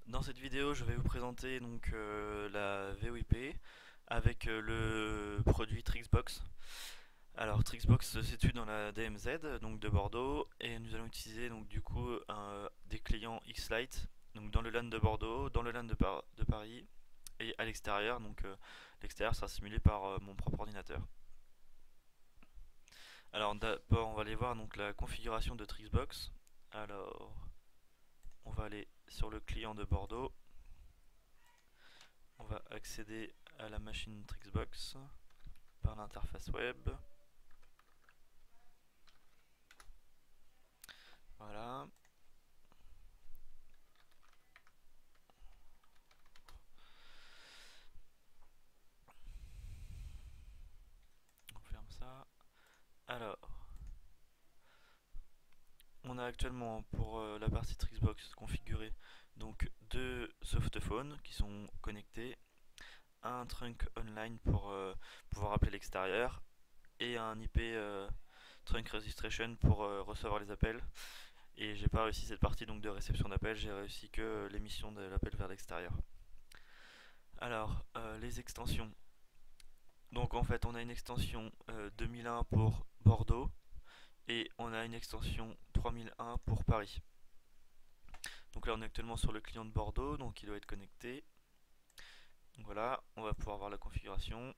Dans cette vidéo, je vais vous présenter donc la VoIP avec le produit Trixbox. Alors Trixbox se situe dans la DMZ donc de Bordeaux et nous allons utiliser donc du coup des clients X-Lite donc dans le LAN de Bordeaux, dans le LAN de Paris et à l'extérieur. Donc l'extérieur sera simulé par mon propre ordinateur. Alors d'abord on va aller voir donc la configuration de Trixbox. Alors on va aller sur le client de Bordeaux. On va accéder à la machine Trixbox par l'interface web. Voilà. On ferme ça. Alors, on a actuellement pour la partie Trixbox configurée donc deux softphones qui sont connectés, un trunk online pour pouvoir appeler l'extérieur et un IP trunk registration pour recevoir les appels. Et j'ai pas réussi cette partie donc de réception d'appel, j'ai réussi que l'émission de l'appel vers l'extérieur. Alors, les extensions. Donc en fait, on a une extension 2001 pour Bordeaux et on a une extension 3001 pour Paris. Donc là, on est actuellement sur le client de Bordeaux, donc il doit être connecté. Donc voilà, on va pouvoir voir la configuration.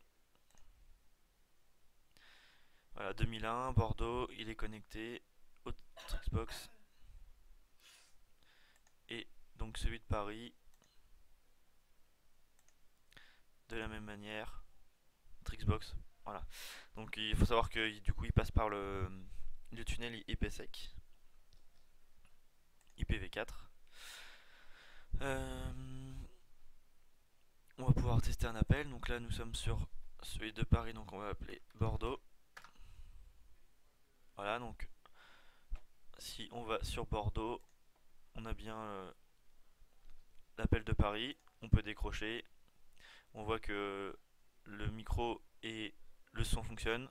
Voilà, 2001, Bordeaux, il est connecté au Trixbox. Et donc celui de Paris, de la même manière, Trixbox. Voilà. Donc il faut savoir que du coup, il passe par le tunnel IPsec, IPv4. On va pouvoir tester un appel. Donc là, nous sommes sur celui de Paris, donc on va appeler Bordeaux. Voilà, donc si on va sur Bordeaux, on a bien l'appel de Paris. On peut décrocher. On voit que le micro et le son fonctionnent,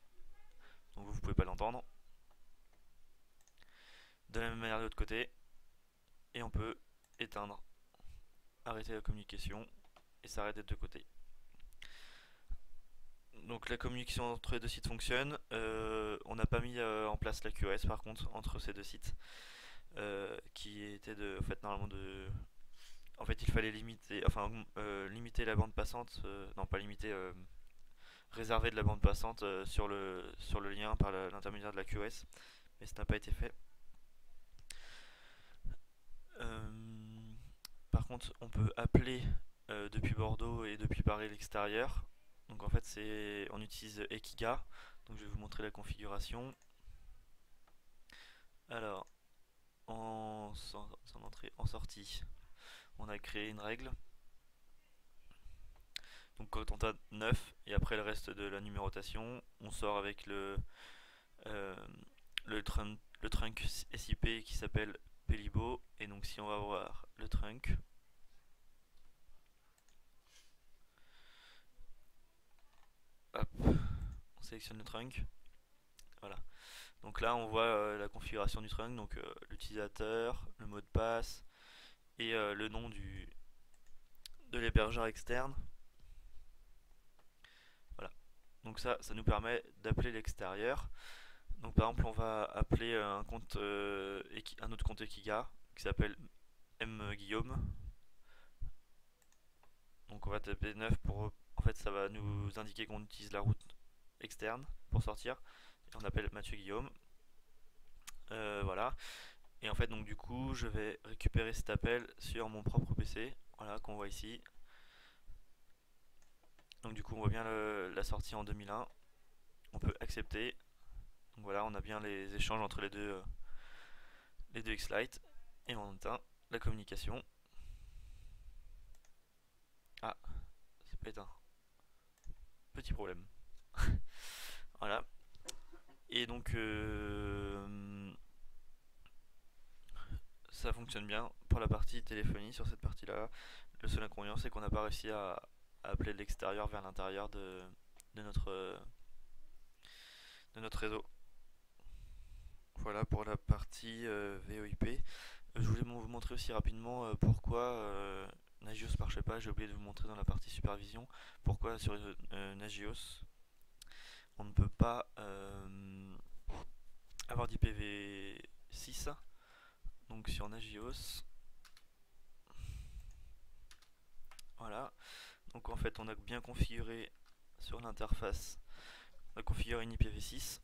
donc vous ne pouvez pas l'entendre. De la même manière de l'autre côté, et on peut éteindre, arrêter la communication et s'arrête des deux côtés. Donc la communication entre les deux sites fonctionne. On n'a pas mis en place la QoS par contre entre ces deux sites, qui était de, en fait normalement de, en fait il fallait limiter, enfin limiter la bande passante, non pas limiter, réserver de la bande passante sur le lien par l'intermédiaire de la QoS, mais ça n'a pas été fait. Euh, Par contre, on peut appeler depuis Bordeaux et depuis Paris l'extérieur. Donc en fait, on utilise Ekiga. Donc je vais vous montrer la configuration. Alors, en entrée, en sortie, on a créé une règle. Donc quand on tape 9 et après le reste de la numérotation, on sort avec euh, le trunk SIP qui s'appelle Pelibo. Et donc si on va voir le trunk, hop, on sélectionne le trunk. Voilà. Donc là on voit la configuration du trunk, donc l'utilisateur, le mot de passe et le nom de l'hébergeur externe. Voilà. Donc ça nous permet d'appeler l'extérieur. Donc par exemple on va appeler un autre compte Ekiga qui s'appelle Guillaume. Donc on va taper 9 pour, en fait ça va nous indiquer qu'on utilise la route externe pour sortir. Et on appelle Mathieu Guillaume. Voilà. Et en fait donc du coup je vais récupérer cet appel sur mon propre PC. Voilà, qu'on voit ici. Donc du coup on voit bien la sortie en 2001. On peut accepter. Donc voilà, on a bien les échanges entre les deux X-Lite. Et on éteint la communication. Ah, c'est pas éteint. Petit problème. Voilà. Et donc ça fonctionne bien pour la partie téléphonie sur cette partie-là. Le seul inconvénient c'est qu'on n'a pas réussi à appeler de l'extérieur vers l'intérieur de de notre réseau. Voilà pour la partie VoIP. Je voulais vous montrer aussi rapidement pourquoi marchait pas. J'ai oublié de vous montrer dans la partie supervision pourquoi sur Nagios on ne peut pas avoir d'IPv6. Donc sur Nagios, voilà. Donc en fait on a bien configuré sur l'interface, on a configuré une IPv6.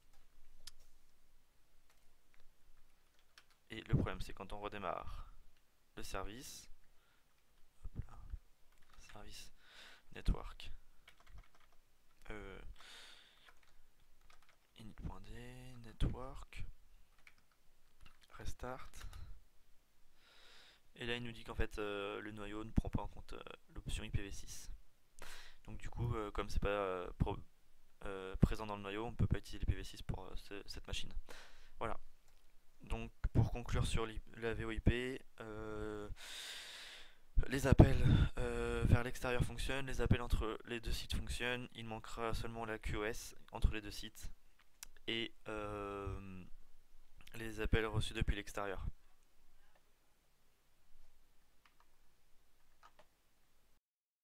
Et le problème c'est quand on redémarre le service, hop là, service network init.d network restart, et là il nous dit qu'en fait le noyau ne prend pas en compte l'option IPv6. Donc du coup comme c'est pas présent dans le noyau, on ne peut pas utiliser l'IPv6 pour cette machine. Voilà. Donc pour conclure sur la VoIP, les appels vers l'extérieur fonctionnent, les appels entre les deux sites fonctionnent, il manquera seulement la QoS entre les deux sites et les appels reçus depuis l'extérieur.